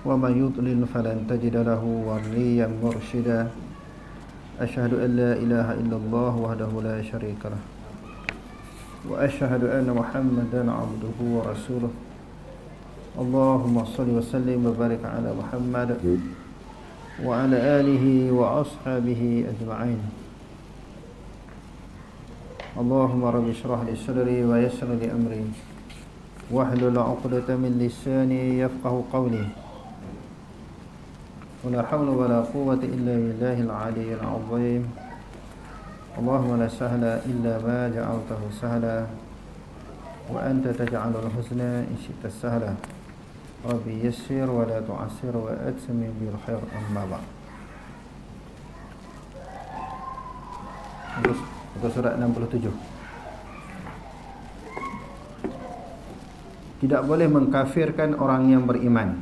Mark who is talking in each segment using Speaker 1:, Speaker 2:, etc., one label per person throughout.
Speaker 1: ومن يضلل فلن تجد له وليا مرشدا أشهد أن لا إله إلا الله وحده لا شريك له وأشهد أن محمدا عبده ورسوله اللهم صل وسلم وبارك على محمد وعلى آله وأصحابه أجمعين اللهم رب اشرح لي صدري ويسر لي أمري واحلل عقدة من لساني يفقه قولي ولا حول ولا قوة إلا بالله العلي العظيم اللهم لا سهل إلا ما جعلته سهلا وأنت تجعل الحزن إن شئت سهلا ربي يسر ولا تعسر وأتمم بالخير أما بعد. Muka surat 67. Tidak boleh mengkafirkan orang yang beriman.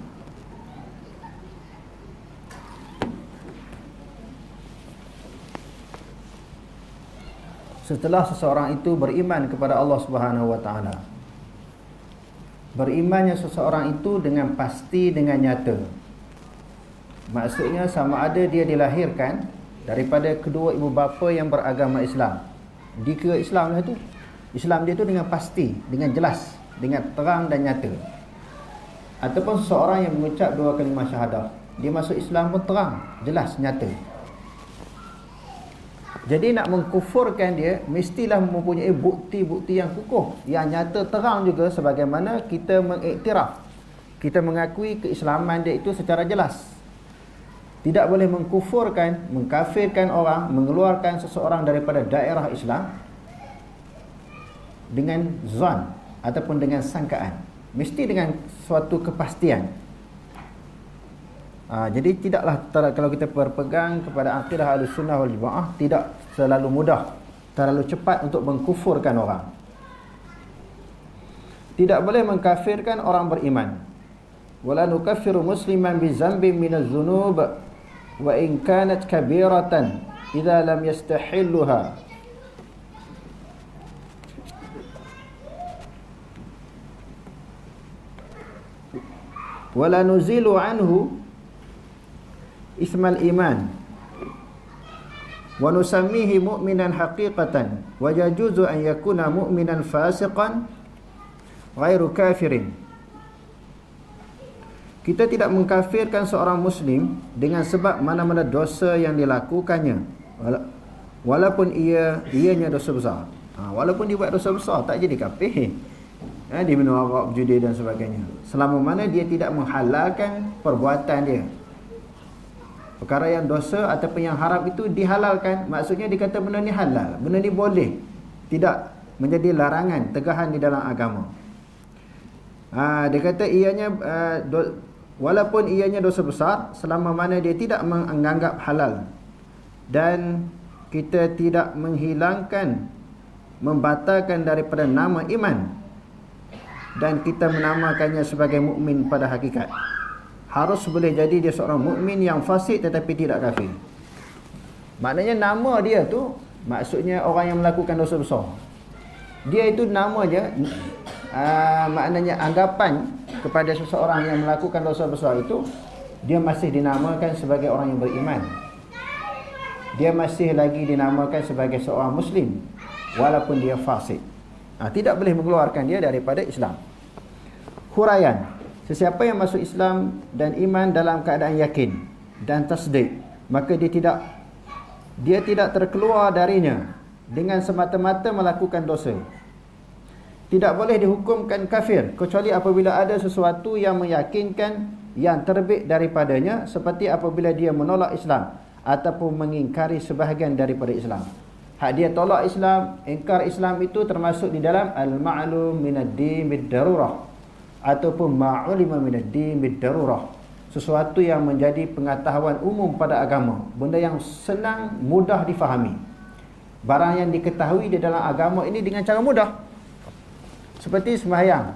Speaker 1: Setelah seseorang itu beriman kepada Allah Subhanahu wa taala. Berimannya seseorang itu dengan pasti, dengan nyata. Maksudnya sama ada dia dilahirkan daripada kedua ibu bapa yang beragama Islam. Dikira Islam lah tu. Islam dia tu dengan pasti, dengan jelas, dengan terang dan nyata. Ataupun seseorang yang mengucap dua kalimah syahadah, dia masuk Islam pun terang, jelas, nyata. Jadi nak mengkufurkan dia mestilah mempunyai bukti-bukti yang kukuh, yang nyata, terang juga, sebagaimana kita mengiktiraf, kita mengakui keislaman dia itu secara jelas. Tidak boleh mengkufurkan, mengkafirkan orang, mengeluarkan seseorang daripada daerah Islam dengan zon ataupun dengan sangkaan. Mesti dengan suatu kepastian. Jadi tidaklah, kalau kita berpegang kepada akidah Ahlussunnah wal Jamaah, tidak selalu mudah, terlalu cepat untuk mengkufurkan orang. Tidak boleh mengkafirkan orang beriman. Wala nukaffiru musliman bi dzambin minaz dzunub wa in kanat kabiratan idza lam yastahilluha. Wala nuzilu anhu ismal iman wa nusammihi mu'minan haqiqatan wa yajuzu an yakuna mu'minan fasiqan ghairu kafirin. Kita tidak mengkafirkan seorang muslim dengan sebab mana-mana dosa yang dilakukannya, walaupun ianya dosa besar. Walaupun dia buat dosa besar, tak jadi kafir. Dia minum arak, berjudi dan sebagainya, selama mana dia tidak menghalalkan perbuatan dia. Perkara yang dosa ataupun yang haram itu dihalalkan, maksudnya dikata benda ni halal, benda ni boleh, tidak menjadi larangan, tegahan di dalam agama. Dia kata ianya walaupun ianya dosa besar, selama mana dia tidak menganggap halal, dan kita tidak menghilangkan, membatalkan daripada nama iman, dan kita menamakannya sebagai mukmin pada hakikat. Harus boleh jadi dia seorang mukmin yang fasik tetapi tidak kafir. Maknanya nama dia tu, maksudnya orang yang melakukan dosa besar. Dia itu nama je, maknanya anggapan kepada seseorang yang melakukan dosa besar itu, dia masih dinamakan sebagai orang yang beriman. Dia masih lagi dinamakan sebagai seorang muslim walaupun dia fasik. Tidak boleh mengeluarkan dia daripada Islam. Huraian: sesiapa yang masuk Islam dan iman dalam keadaan yakin dan tasdik, maka dia tidak terkeluar darinya dengan semata-mata melakukan dosa. Tidak boleh dihukumkan kafir kecuali apabila ada sesuatu yang meyakinkan yang terbit daripadanya, seperti apabila dia menolak Islam ataupun mengingkari sebahagian daripada Islam. Hak dia tolak Islam, ingkar Islam, itu termasuk di dalam al-ma'lum minad-din bid-darurah ataupun ma'ulima minad-din bid-darurah, sesuatu yang menjadi pengetahuan umum pada agama, benda yang senang, mudah difahami. Barang yang diketahui di dalam agama ini dengan cara mudah, seperti sembahyang,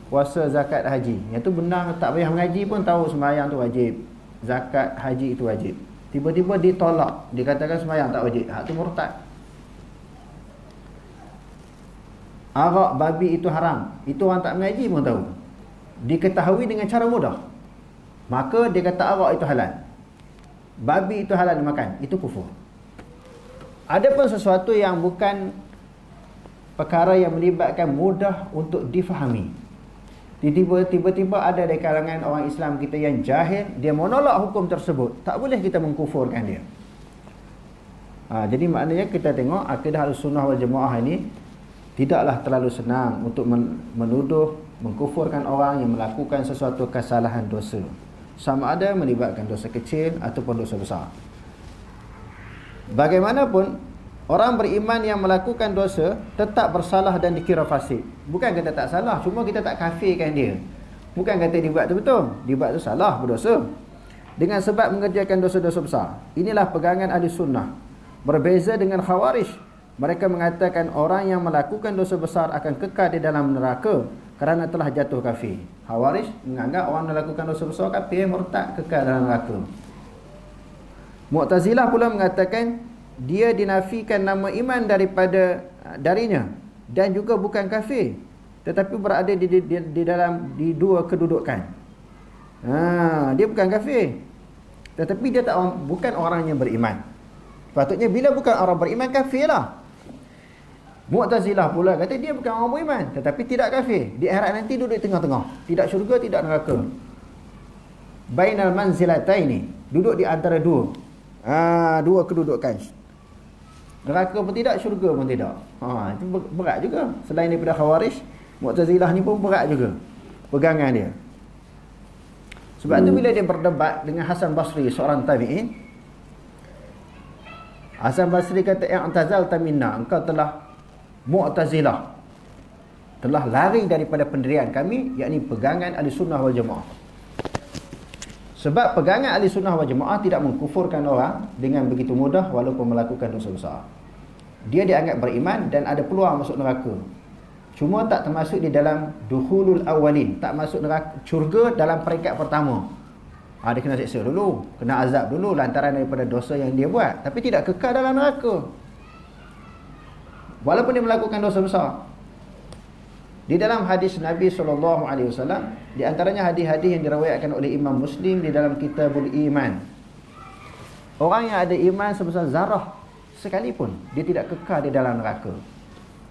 Speaker 1: puasa, zakat, haji. Yang tu benar, tak payah mengaji pun tahu sembahyang tu wajib, zakat, haji itu wajib. Tiba-tiba ditolak, dikatakan sembahyang tak wajib, hak tu murtad. Arak babi itu haram, itu orang tak mengaji pun tahu, diketahui dengan cara mudah. maka dia kata arak itu halal, babi itu halal dimakan, itu kufur. Adapun sesuatu yang bukan perkara yang melibatkan mudah untuk difahami, tiba-tiba ada di kalangan orang Islam kita yang jahil, dia menolak hukum tersebut, tak boleh kita mengkufurkan dia. Jadi maknanya kita tengok akidah Ahlussunnah wal Jamaah ini tidaklah terlalu senang untuk menuduh, mengkufurkan orang yang melakukan sesuatu kesalahan dosa, sama ada melibatkan dosa kecil ataupun dosa besar. Bagaimanapun, orang beriman yang melakukan dosa tetap bersalah dan dikira fasik. Bukan kata tak salah, cuma kita tak kafirkan dia. Bukan kata dia buat tu betul, dia buat tu salah, berdosa, dengan sebab mengerjakan dosa-dosa besar. Inilah pegangan ahli sunnah. Berbeza dengan khawarij, mereka mengatakan orang yang melakukan dosa besar akan kekal di dalam neraka kerana telah jatuh kafir. Khawarij menganggap orang melakukan dosa besar kafir, murtad, kekal dalam neraka. Mu'tazilah pula mengatakan dia dinafikan nama iman darinya dan juga bukan kafir, tetapi berada di dua kedudukan. Dia bukan kafir, tetapi dia bukan orang yang beriman. Patutnya bila bukan orang beriman, kafir lah. Mu'tazilah pula kata dia bukan orang beriman, tetapi tidak kafir. Di akhirat nanti duduk tengah-tengah, tidak syurga, tidak neraka. Bainal manzilataini, duduk di antara dua kedudukan. Neraka pun tidak, syurga pun tidak. Itu berat juga. Selain daripada Khawarij, Mu'tazilah ni pun berat juga pegangan dia. Sebab tu bila dia berdebat dengan Hasan Basri, seorang tabi'in, Hasan Basri kata, "I'tazalta minna, engkau telah Mu'tazilah, telah lari daripada pendirian kami, yakni pegangan Ahlussunnah wal Jamaah." Sebab pegangan Ahlussunnah wal Jamaah tidak mengkufurkan orang dengan begitu mudah walaupun melakukan dosa besar. Dia dianggap beriman dan ada peluang masuk neraka, cuma tak termasuk di dalam dukhulul awwalin, tak masuk neraka syurga dalam peringkat pertama. Dia kena siksa dulu, kena azab dulu lantaran daripada dosa yang dia buat, tapi tidak kekal dalam neraka walaupun dia melakukan dosa besar. Di dalam hadis Nabi SAW, di antaranya hadis-hadis yang diriwayatkan oleh Imam Muslim di dalam Kitabul Iman, orang yang ada iman sebesar zarah sekalipun, dia tidak kekal di dalam neraka.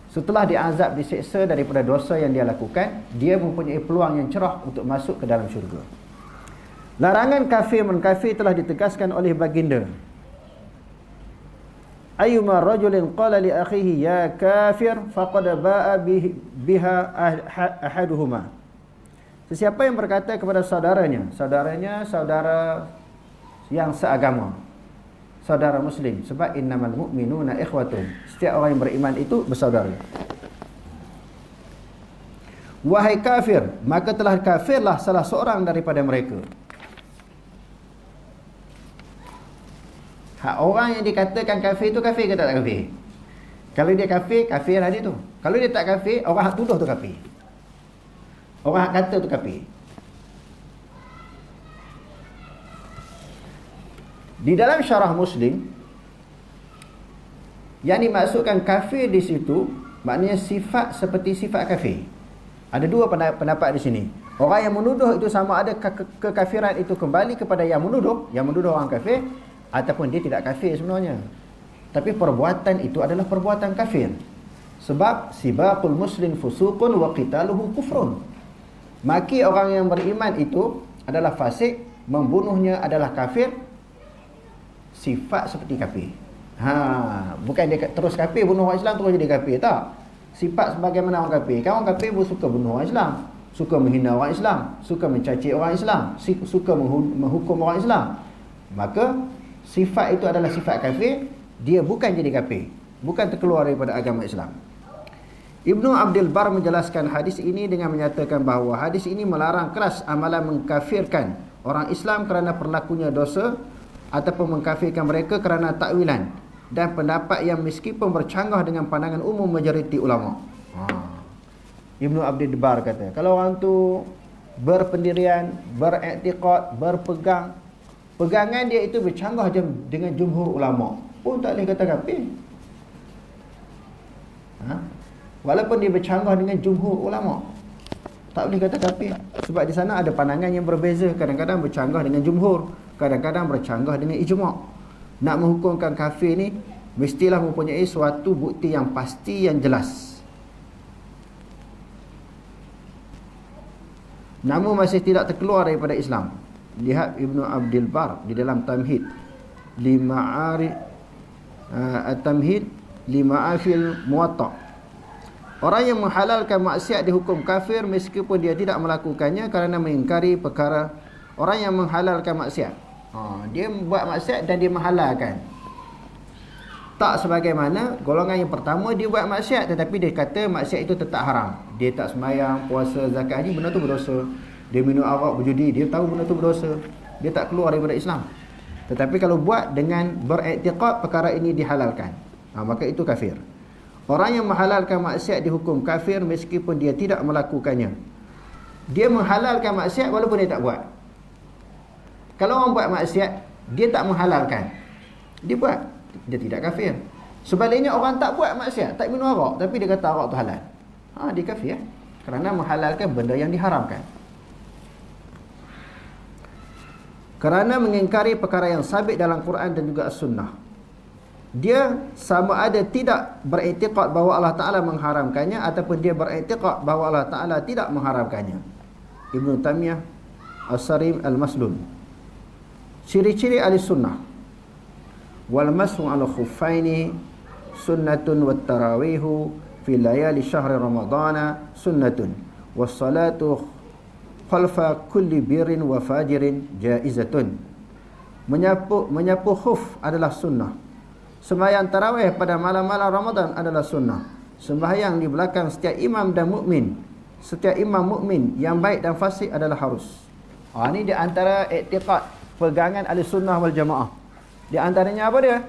Speaker 1: Setelah diazab, diseksa daripada dosa yang dia lakukan, dia mempunyai peluang yang cerah untuk masuk ke dalam syurga. Larangan kafir menkafir telah ditegaskan oleh baginda. Ayyuma rajulin qala li akhihi ya kafir faqad ba'a biha ahaduhuma. Sesiapa yang berkata kepada saudaranya saudara yang seagama, saudara muslim, sebab innamal mu'minuna ikhwatun, setiap orang yang beriman itu bersaudara. Wahai kafir, maka telah kafirlah salah seorang daripada mereka. Orang yang dikatakan kafir itu kafir ke tak kafir? Kalau dia kafir, kafir lah dia tu. Kalau dia tak kafir, orang hak tuduh tu kafir, orang hak kata tu kafir. Di dalam syarah Muslim, yang dimaksudkan kafir di situ maknanya sifat seperti sifat kafir. Ada dua pendapat di sini. Orang yang menuduh itu sama ada kekafiran itu kembali kepada yang menuduh orang kafir, ataupun dia tidak kafir sebenarnya, tapi perbuatan itu adalah perbuatan kafir. Sebab sibaqul muslim fusuqun wa qitaluhu kufrun. Maki orang yang beriman itu adalah fasik, membunuhnya adalah kafir, sifat seperti kafir. Bukan dia terus kafir, bunuh orang Islam terus jadi kafir, tak. Sifat sebagaimana orang kafir. Kan orang kafir pun suka bunuh orang Islam, suka menghina orang Islam, suka mencaci orang Islam, suka menghukum orang Islam. Maka sifat itu adalah sifat kafir, dia bukan jadi kafir, bukan terkeluar daripada agama Islam. Ibnu Abdul Bar menjelaskan hadis ini dengan menyatakan bahawa hadis ini melarang keras amalan mengkafirkan orang Islam kerana perlakunya dosa, ataupun mengkafirkan mereka kerana takwilan dan pendapat yang meskipun bercanggah dengan pandangan umum majoriti ulama. Ibnu Abdul Bar kata, kalau orang tu berpendirian, beriktikad, pegangan dia itu bercanggah dengan jumhur ulama, pun tak boleh kata kafir. Walaupun dia bercanggah dengan jumhur ulama. Tak boleh kata kafir. Sebab di sana ada pandangan yang berbeza. Kadang-kadang bercanggah dengan jumhur, kadang-kadang bercanggah dengan ijma'. Nak menghukumkan kafir ni mestilah mempunyai suatu bukti yang pasti, yang jelas. Namun masih tidak terkeluar daripada Islam. Lihat Ibnu Abdul Bar di dalam Tamhid At-Tamhid Lima'afil Muwatta'. Orang yang menghalalkan maksiat dihukum kafir meskipun dia tidak melakukannya kerana mengingkari perkara. Orang yang menghalalkan maksiat, dia buat maksiat dan dia menghalalkan. Tak sebagaimana golongan yang pertama, dia buat maksiat tetapi dia kata maksiat itu tetap haram. Dia tak sembahyang, puasa, zakat, haji, benda tu berdosa. Dia minum arak, berjudi, dia tahu benda tu berdosa. Dia tak keluar daripada Islam. Tetapi kalau buat dengan beriktikad perkara ini dihalalkan, maka itu kafir. Orang yang menghalalkan maksiat dihukum kafir meskipun dia tidak melakukannya. Dia menghalalkan maksiat walaupun dia tak buat. Kalau orang buat maksiat, dia tak menghalalkan, dia buat, dia tidak kafir. Sebaliknya orang tak buat maksiat, tak minum arak, tapi dia kata arak tu halal, dia kafir, kerana menghalalkan benda yang diharamkan. Kerana mengingkari perkara yang sabit dalam Quran dan juga As-Sunnah. Dia sama ada tidak beriktikad bahawa Allah Ta'ala mengharamkannya ataupun dia beriktikad bahawa Allah Ta'ala tidak mengharamkannya. Ibn Taymiyah As-Sarim Al-Maslul. Ciri-ciri ahli sunnah: wal mashu ala khuffaini sunnatun, wat tarawihu fi layali syahri ramadana sunnatun, was salatu khalfa kulli birrin wa fajirin jaizatun. Menyapu khuf adalah sunnah. Sembahyang tarawih pada malam-malam Ramadan adalah sunnah. Sembahyang di belakang setiap imam dan mukmin, setiap imam mukmin yang baik dan fasik adalah harus. Ini di antara iktikad pegangan ahli sunnah wal jamaah. Di antaranya apa dia?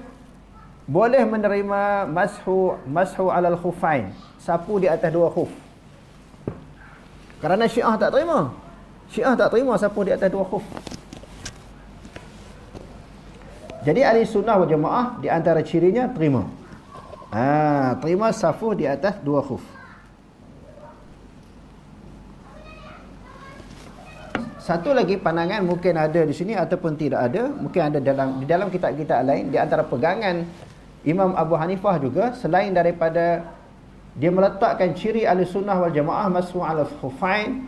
Speaker 1: Boleh menerima mashu alal khufain, sapu di atas dua khuf. Kerana Syiah tak terima. Syiah tak terima sapu di atas dua khuf. Jadi ahli sunnah wal jamaah di antara cirinya terima. Terima safu di atas dua khuf. Satu lagi pandangan mungkin ada di sini ataupun tidak ada, mungkin ada di dalam kitab-kitab lain. Di antara pegangan Imam Abu Hanifah juga, selain daripada dia meletakkan ciri ahli sunnah wal jamaah mashu ala khufain,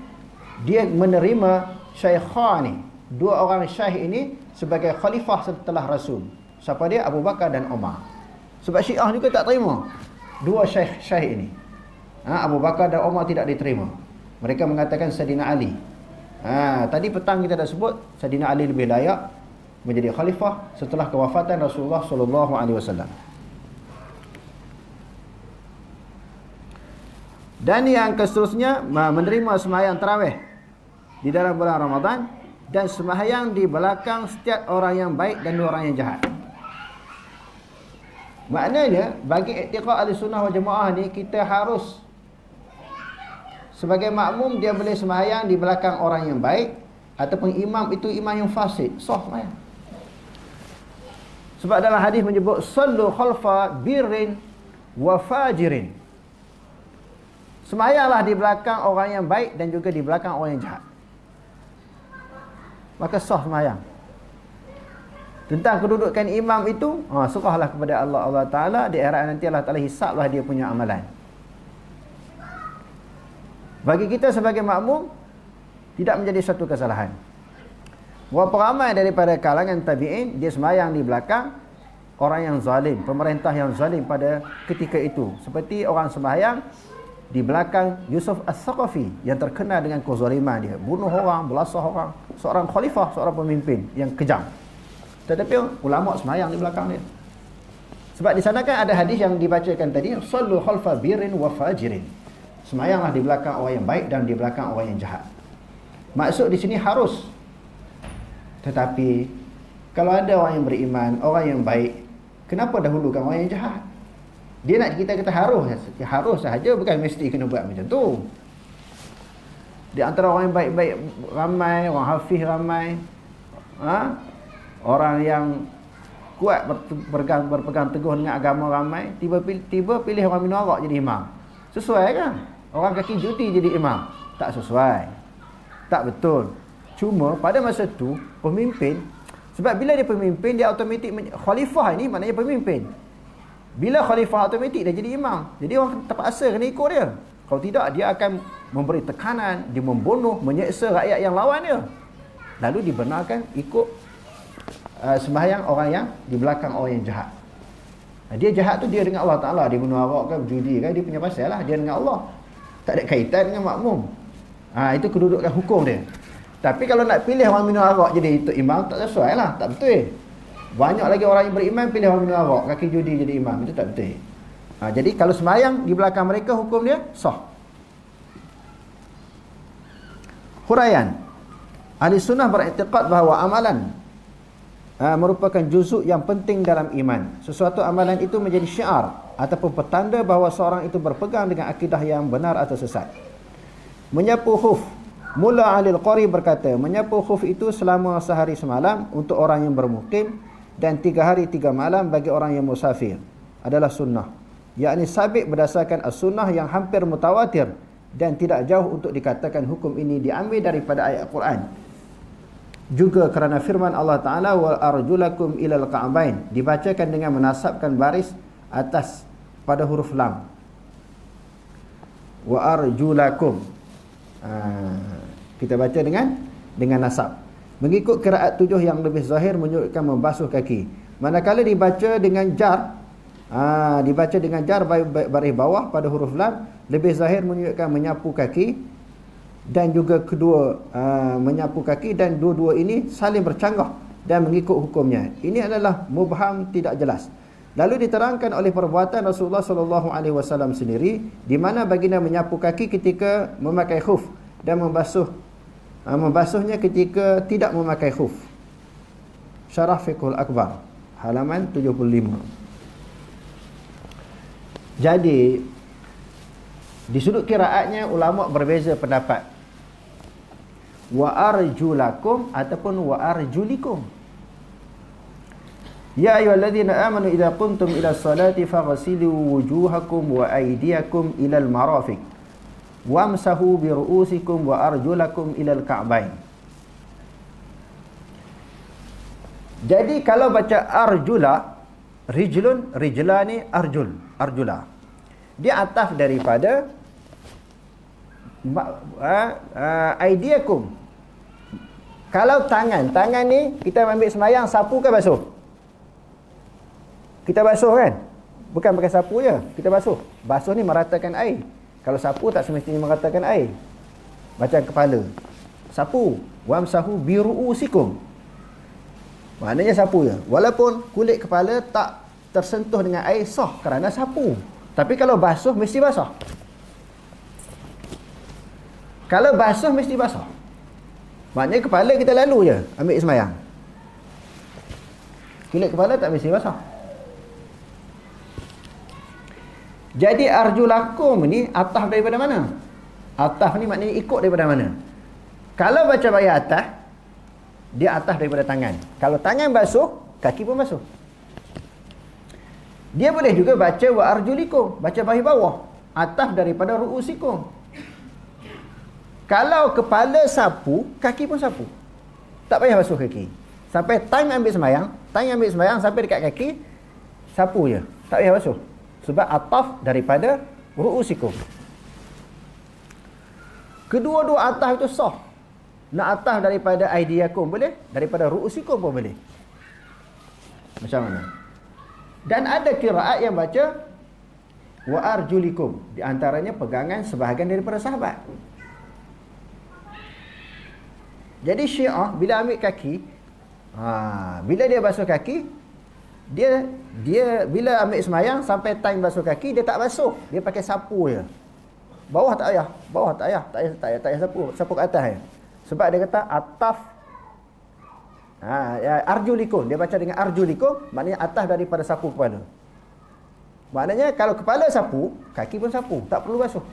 Speaker 1: dia menerima syaikhani, dua orang syaikh ini sebagai khalifah setelah Rasul. Siapa dia? Abu Bakar dan Umar. Sebab Syiah juga tak terima dua syekh ini. Abu Bakar dan Umar tidak diterima. Mereka mengatakan Sayyidina Ali. Tadi petang kita dah sebut Sayyidina Ali lebih layak menjadi khalifah setelah kewafatan Rasulullah sallallahu alaihi wasallam. Dan yang seterusnya, menerima sembahyang tarawih di dalam bulan Ramadan dan sembahyang di belakang setiap orang yang baik dan orang yang jahat. Maknanya bagi iktikad ahli sunnah wal jamaah ni, kita harus sebagai makmum dia boleh sembahyang di belakang orang yang baik ataupun imam itu imam yang fasik, sah sembahyang. Sebab dalam hadis menyebut sallu khalfa birrin wa fajirin. Sembahyanglah di belakang orang yang baik dan juga di belakang orang yang jahat. Maka sah sembahyang. Tentang kedudukan imam itu, serahlah kepada Allah Ta'ala. Di akhirat nanti Allah Ta'ala hisablah dia punya amalan. Bagi kita sebagai makmum, tidak menjadi satu kesalahan. Berapa ramai daripada kalangan tabi'in, dia sembahyang di belakang orang yang zalim, pemerintah yang zalim pada ketika itu. Seperti orang sembahyang di belakang Yusuf As-Saqafi yang terkenal dengan kezaliman dia. Bunuh orang, belasah orang. Seorang khalifah, seorang pemimpin yang kejam. Tetapi ulama sembahyang di belakang dia. Sebab di sana kan ada hadis yang dibacakan tadi, sallu khalfa birrin wa fajirin. Sembahyanglah di belakang orang yang baik dan di belakang orang yang jahat. Maksud di sini harus. Tetapi kalau ada orang yang beriman, orang yang baik, kenapa dahulukan orang yang jahat? Dia nak kita kata harus sahaja, bukan mesti kena buat macam tu. Di antara orang yang baik-baik ramai, orang hafiz ramai, orang yang kuat berpegang teguh dengan agama ramai, tiba pilih orang minum arak jadi imam. Sesuai kan? Orang kaki judi jadi imam. Tak sesuai. Tak betul. Cuma pada masa tu pemimpin, sebab bila dia pemimpin dia automatik khalifah ini maknanya pemimpin. Bila khalifah automatik dia jadi imam. Jadi orang terpaksa kena ikut dia. Kalau tidak dia akan memberi tekanan, dia membunuh, menyeksa rakyat yang lawan dia. Lalu dibenarkan ikut sembahyang orang yang di belakang orang yang jahat. Dia jahat tu dia dengan Allah Ta'ala. Dia bunuh arak kan, berjudi kan, dia punya pasal lah. Dia dengan Allah. Tak ada kaitan dengan makmum. Itu kedudukan hukum dia. Tapi kalau nak pilih orang minum arak jadi itu imam, tak sesuai lah. Tak betul. Banyak lagi orang yang beriman pilih orang minum arak, kaki judi jadi imam. Itu tak betul. Jadi kalau sembahyang di belakang mereka, hukum dia sah. Huraian. Ahli sunnah beriktikad bahawa amalan merupakan juzuk yang penting dalam iman. Sesuatu amalan itu menjadi syiar ataupun petanda bahawa seorang itu berpegang dengan akidah yang benar atau sesat. Menyapu khuf. Mula Alil Qari berkata, menyapu khuf itu selama sehari semalam untuk orang yang bermukim dan 3 hari 3 malam bagi orang yang musafir adalah sunnah. Yakni sabit berdasarkan as-sunnah yang hampir mutawatir dan tidak jauh untuk dikatakan hukum ini diambil daripada ayat Quran. Juga kerana firman Allah Ta'ala wa arjulakum ilal ka'bain, dibacakan dengan menasabkan baris atas pada huruf lam. Wa arjulakum, kita baca dengan nasab. Mengikut qiraat 7 yang lebih zahir menunjukkan membasuh kaki. Manakala dibaca dengan jar, dibaca dengan jar baris bawah pada huruf lam, lebih zahir menunjukkan menyapu kaki. Dan juga kedua menyapu kaki, dan dua-dua ini saling bercanggah dan mengikut hukumnya. Ini adalah mubham, tidak jelas. Lalu diterangkan oleh perbuatan Rasulullah SAW sendiri, di mana baginda menyapu kaki ketika memakai khuf dan membasuhnya ketika tidak memakai khuf. Syarah Fiqhul Akbar halaman 75. Jadi di sudut qiraatnya ulama berbeza pendapat. Wa arjulakum ataupun wa arjulikum. Ya ayyuhalladzina amanu idza qumtum ila sholati faghsilu wujuhakum wa aydiyakum ilal marafiq wamsahu bi ru'usikum wa arjulakum ilal ka'bain. Jadi kalau baca arjula, rijlun, rijlani, arjula. Dia ataf daripada aidiakum. Kalau tangan ni kita ambil semayang, sapu ke basuh? Kita basuh kan? Bukan pakai sapu je, kita basuh. Basuh ni meratakan air. Kalau sapu tak semestinya meratakan air. Macam kepala, sapu. Wamsahu biru'usikum, maknanya sapu je. Walaupun kulit kepala tak tersentuh dengan air, sah kerana sapu. Tapi kalau basuh mesti basah. Kalau basuh mesti basah. Maknanya kepala kita lalu je ambil semayang, kulit kepala tak mesti basah. Jadi arjulakum ni ataf daripada mana? Ataf ni maknanya ikut daripada mana? Kalau baca bayi atas, dia ataf daripada tangan. Kalau tangan basuh, kaki pun basuh. Dia boleh juga baca wa arjulikum, baca bahagian bawah, ataf daripada ru'usikum. Kalau kepala sapu, kaki pun sapu. Tak payah basuh kaki. Sampai time ambil semayang, sampai dekat kaki, sapu je. Tak payah basuh. Sebab ataf daripada ru'usikum. Kedua-dua ataf itu sah. Nak ataf daripada aidiakum boleh, daripada ru'usikum pun boleh. Macam mana? Dan ada qiraat yang baca wa arjulikum. Di antaranya pegangan sebahagian daripada sahabat. Jadi Syiah bila ambil kaki, bila dia basuh kaki, dia bila ambil semayang sampai time basuh kaki, dia tak basuh, dia pakai sapu je. Bawah tak payah sapu ke atas je. Sebab dia kata ataf arjulikum, dia baca dengan arjulikum, maknanya atas daripada sapu kepala. Maknanya kalau kepala sapu, kaki pun sapu, tak perlu basuh.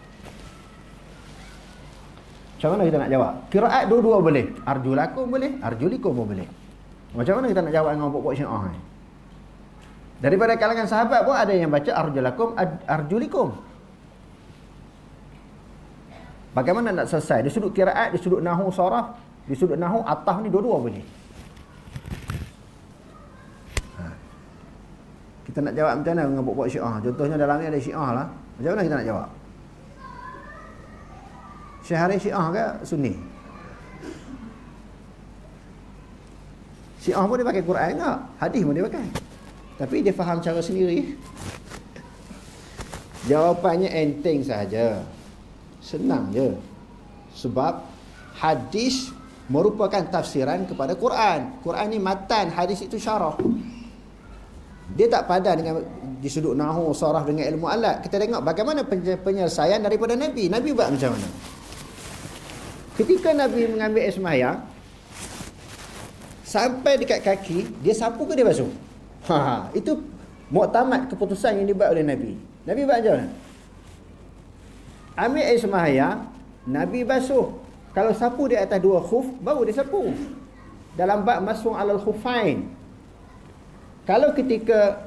Speaker 1: Macam mana kita nak jawab? Qiraat dua-dua boleh. Arjulakum boleh, arjulikum pun boleh. Macam mana kita nak jawab dengan pokok Syiah ni? Daripada kalangan sahabat pun ada yang baca arjulakum, arjulikum. Bagaimana nak selesai? Di sudut qiraat, di sudut nahwu saraf, di sudut nahwu ataf ni dua-dua boleh. Kita nak jawab macam mana dengan buat Syiah? Contohnya dalam ni ada Syiah lah. Macam mana kita nak jawab? Syekh Syiah ke Sunni? Syiah pun dia pakai Quran tak? Hadis pun dia pakai. Tapi dia faham cara sendiri. Jawapannya enteng sahaja. Senang je. Sebab hadis merupakan tafsiran kepada Quran. Quran ni matan, hadis itu syarah. Dia tak padan dengan di sudut nahwu, saraf dengan ilmu alat. Kita tengok bagaimana penyelesaian daripada Nabi. Nabi buat macam mana? Ketika Nabi mengambil air sembahyang, sampai dekat kaki, dia sapu ke dia basuh? Itu muktamad keputusan yang dibuat oleh Nabi. Nabi buat macam mana? Ambil air sembahyang, Nabi basuh. Kalau sapu di atas dua khuf, baru dia sapu. Dalam bab masung alal khufain. Kalau ketika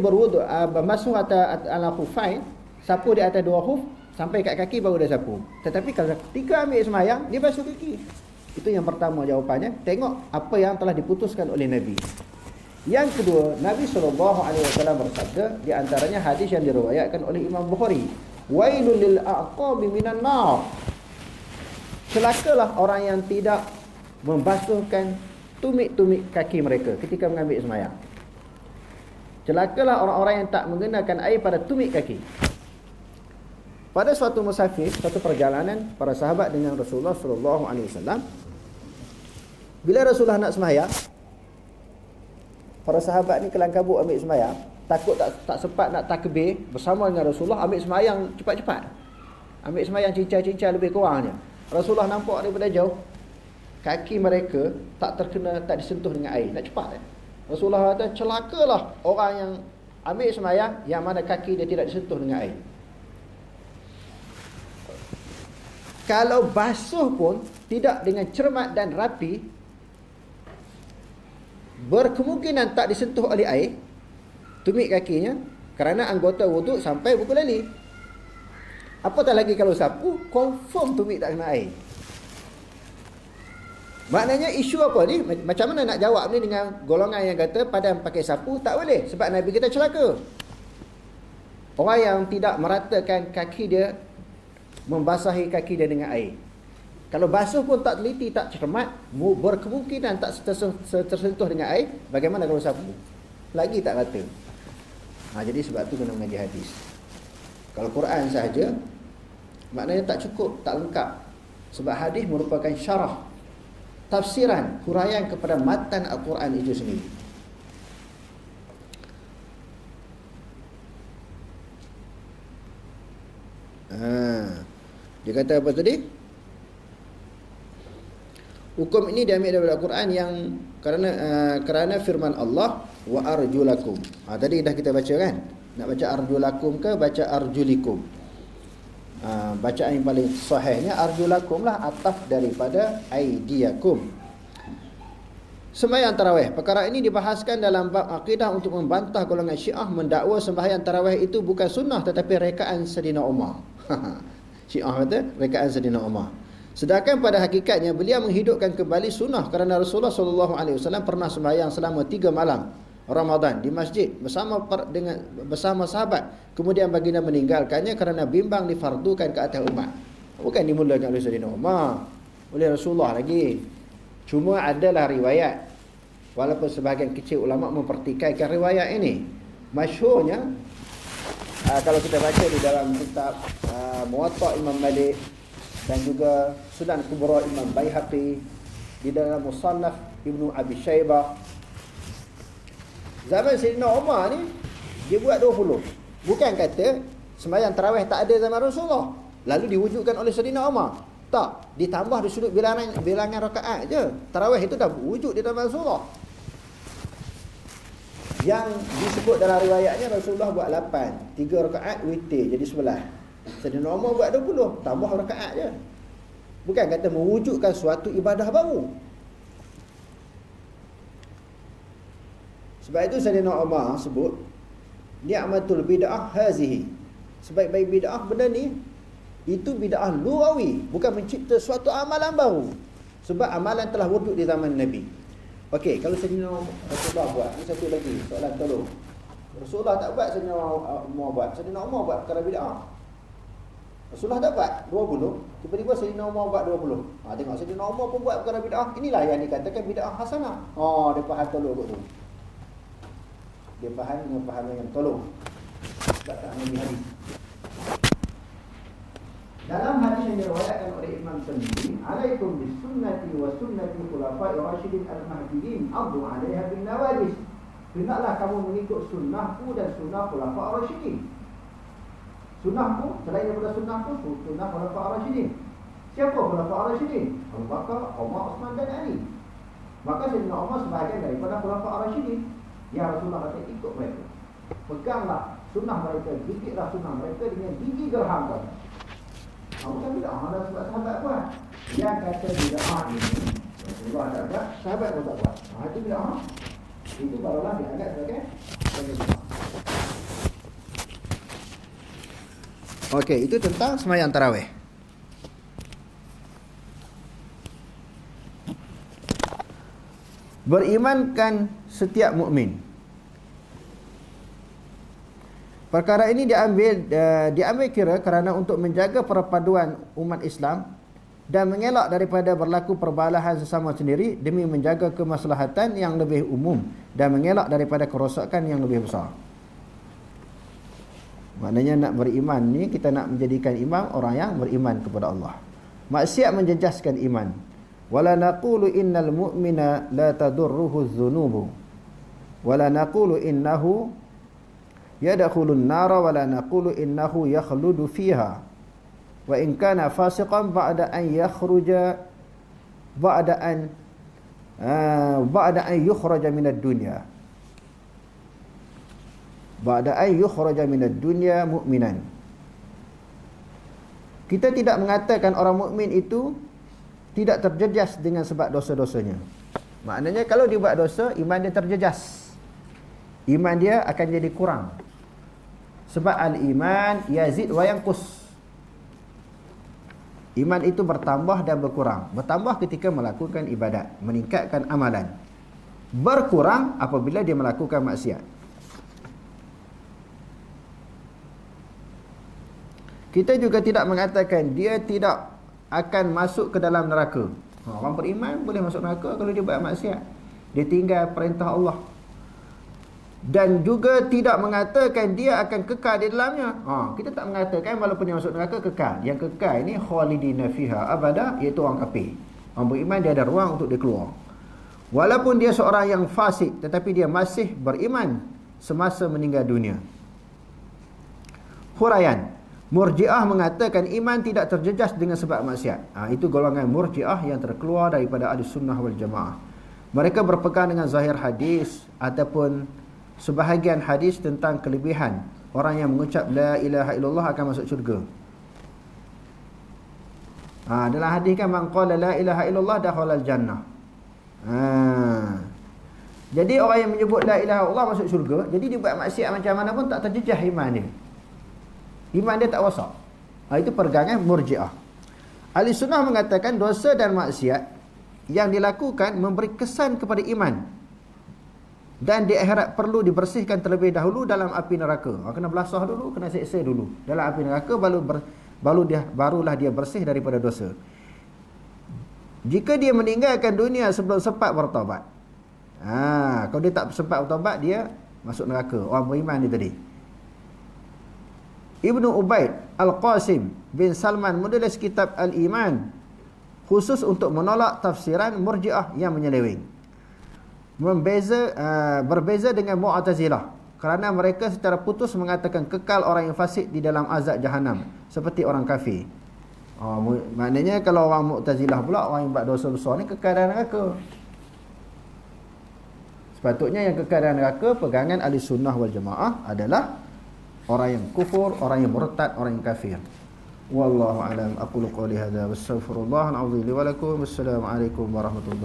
Speaker 1: berwuduk, masung atas alal khufain, sapu di atas dua khuf, sampai kat kaki baru dia sapu. Tetapi kalau ketika ambil sembahyang, dia basuh kaki. Itu yang pertama jawapannya. Tengok apa yang telah diputuskan oleh Nabi. Yang kedua, Nabi SAW bersabda, di antaranya hadis yang diriwayatkan oleh Imam Bukhari, wailul lil aqabi minan nar. Celakalah orang yang tidak membasuhkan tumit-tumit kaki mereka ketika mengambil sembahyang. Celakalah orang-orang yang tak menggunakan air pada tumit kaki. Pada suatu musafir, suatu perjalanan para sahabat dengan Rasulullah SAW, bila Rasulullah nak sembahyang, para sahabat ni kelang kabut ambil sembahyang, takut tak sempat nak takbir bersama dengan Rasulullah, ambil sembahyang cepat-cepat. Ambil sembahyang cincang-cincang lebih kurangnya. Rasulullah nampak daripada jauh, kaki mereka tak disentuh dengan air, nak cepat. Rasulullah kata, celakalah orang yang ambil sembahyang yang mana kaki dia tidak disentuh dengan air. Kalau basuh pun tidak dengan cermat dan rapi, berkemungkinan tak disentuh oleh air tumit kakinya kerana anggota wuduk sampai buku lali. Apatah lagi kalau sapu, confirm tumit tak kena air. Maknanya isu apa ni? Macam mana nak jawab ni dengan golongan yang kata padan pakai sapu? Tak boleh, sebab Nabi kita celaka. Orang yang tidak meratakan kaki dia, membasahi kaki dia dengan air. Kalau basuh pun tak teliti, tak cermat, berkemungkinan tak tersentuh dengan air. Bagaimana kalau sapu? Lagi tak rata. Jadi sebab tu kena mengaji hadis. Kalau Quran sahaja, maknanya tak cukup, tak lengkap. Sebab hadis merupakan syarah, tafsiran, huraian kepada matan Al-Quran itu sendiri. Dia kata apa tadi? Hukum ini diambil daripada Al-Quran yang kerana firman Allah, wa arjulakum. Tadi dah kita baca kan? Nak baca arjulakum ke baca arjulikum? Bacaan yang paling sahihnya arjulakum lah, ataf daripada aidiyakum. Sembahyang tarawih. Perkara ini dibahaskan dalam bab akidah untuk membantah golongan Syiah mendakwa sembahyang tarawih itu bukan sunnah tetapi rekaan Sayyidina Umar. Syiah kata rekaan Sayyidina Umar. Sedangkan pada hakikatnya beliau menghidupkan kembali sunnah kerana Rasulullah SAW pernah sembahyang selama 3 malam Ramadan di masjid bersama sahabat. Kemudian baginda meninggalkannya kerana bimbang difardukan ke atas umat. Bukan dimulakan oleh Sayyidina Umar, oleh Rasulullah lagi. Cuma adalah riwayat, walaupun sebahagian kecil ulama mempertikaikan riwayat ini. Masyhurnya kalau kita baca di dalam kitab Muwatta Imam Malik dan juga Sunan Kubra Imam Baihaqi, di dalam Musannaf Ibnu Abi Syaibah, zaman Sayyidina Umar ni dia buat 20. Bukan kata sembahyang tarawih tak ada zaman Rasulullah lalu diwujudkan oleh Sayyidina Umar. Tak, ditambah di sudut bilangan rakaat je. Tarawih itu dah wujud di zaman Rasulullah. Yang disebut dalam riwayatnya Rasulullah buat 8, 3 rakaat witir jadi 11. Sayyidina Umar buat 20, tambah rakaat je. Bukan kata mewujudkan suatu ibadah baru. Sebab itu Sayyidina Umar sebut ni'matul bid'ah hazihi. Sebaik-baik bid'ah benda ni Itu bid'ah lugawi, bukan mencipta suatu amalan baru. Sebab amalan telah wujud di zaman Nabi. Okey, kalau Sayyidina Rasulullah buat, ini satu lagi soalan tolong. Rasulullah tak buat, Sayyidina Umar buat. Sayyidina Umar buat perkara bid'ah. Rasulullah tak buat 20, tiba-tiba Sayyidina Umar buat 20. Tengok Sayyidina Umar pun buat perkara bid'ah. Inilah yang dikatakan bid'ah hasanah. Dia faham tolong kot tu. Dia faham dengan pahaman yang tolong. Tak mengerti hadis. Dalam hadis yang diriwayatkan oleh Imam Tirmidzi, "Alaikum bisunnati wa sunnati khulafa'ir rasyidin al-mahdiyyin, 'addu 'alaiha bin nawajis." Hendaklah kamu mengikut sunnahku dan sunnah khulafa'ir rasyidin. Sunnahku, selain daripada sunnahku, sunnah khulafa'ir rasyidin. Siapa khulafa'ir rasyidin? Abu Bakar, Umar, Uthman dan Ali. Maka Sayyidina Umar sebahagian daripada khulafa'ir rasyidin. Ya Rasulullah kata, ikut mereka. Peganglah sunnah mereka, gigitlah sunnah mereka dengan gigi gerham kau. Bukan bid'ah, ada sebab sahabat buat. Yang kata bid'ah ini Rasulullah tak buat, sahabat pun tak buat. Itu bid'ah. Itu barulah dianggap sebagai bid'ah. Okey, itu tentang sembahyang tarawih. Berimankan setiap mukmin. Perkara ini diambil kira kerana untuk menjaga perpaduan umat Islam dan mengelak daripada berlaku perbalahan sesama sendiri demi menjaga kemaslahatan yang lebih umum dan mengelak daripada kerosakan yang lebih besar. Maknanya nak beriman ni, kita nak menjadikan imam orang yang beriman kepada Allah. Maksiat menjejaskan iman. Wala naqulu innal mu'mina la tadurruhu adh-dhunubu. Wala naqulu innahu yadkhulun nara wala naqulu innahu yakhludu fiha wa in kana fasiqan ba'da an yakhruja ba'da an yukhraja min ad-dunya ba'da an yukhraja min ad-dunya mu'minan. Kita tidak mengatakan orang mukmin itu tidak terjejas dengan sebab dosa-dosanya. Maknanya kalau dia buat dosa, iman dia terjejas, iman dia akan jadi kurang. Sebab al-iman yazid wa yanqus. Iman itu bertambah dan berkurang. Bertambah ketika melakukan ibadat, meningkatkan amalan. Berkurang apabila dia melakukan maksiat. Kita juga tidak mengatakan dia tidak akan masuk ke dalam neraka. Orang beriman boleh masuk neraka kalau dia buat maksiat. Dia tinggal perintah Allah. Dan juga tidak mengatakan dia akan kekal di dalamnya. Kita tak mengatakan walaupun dia masuk neraka kekal. Yang kekal ini khalidina fiha abada, iaitu orang kafir. Orang beriman dia ada ruang untuk dia keluar. Walaupun dia seorang yang fasik, tetapi dia masih beriman semasa meninggal dunia. Huraian, Murji'ah mengatakan iman tidak terjejas dengan sebab maksiat. Itu golongan Murji'ah yang terkeluar daripada Ahlus Sunnah wal Jamaah. Mereka berpegang dengan zahir hadis ataupun sebahagian hadis tentang kelebihan orang yang mengucap la ilaha illallah akan masuk syurga. Dalam hadis kan man qala la ilaha illallah dakhala al-jannah. Jadi orang yang menyebut la ilaha illallah masuk syurga, jadi dia buat maksiat macam mana pun tak terjejah iman dia. Iman dia tak rosak. Itu pergangan Murji'ah. Ahli Sunnah mengatakan dosa dan maksiat yang dilakukan memberi kesan kepada iman. Dan di akhirat perlu dibersihkan terlebih dahulu dalam api neraka. Kena belasah dulu, kena seksa dulu dalam api neraka, barulah dia bersih daripada dosa. Jika dia meninggalkan dunia sebelum sempat bertaubat, kalau dia tak sempat bertaubat, dia masuk neraka. Orang beriman ni tadi. Ibnu Ubaid Al-Qasim bin Salman menulis kitab Al-Iman khusus untuk menolak tafsiran Murji'ah yang menyeleweng. Berbeza dengan Mu'tazilah kerana mereka secara putus mengatakan kekal orang yang fasik di dalam azab jahanam seperti orang kafir. Maknanya kalau orang Mu'tazilah pula, orang yang buat dosa besar ni kekal dalam neraka. Sepatutnya yang kekal dalam neraka pegangan Ahli Sunnah wal Jamaah adalah orang yang kufur, orang yang murtad, orang yang kafir. Wallahu a'lam. Aqulu qawli hadza wastaghfirullah al-'azim li wa lakum. Wassalamu alaikum warahmatullahi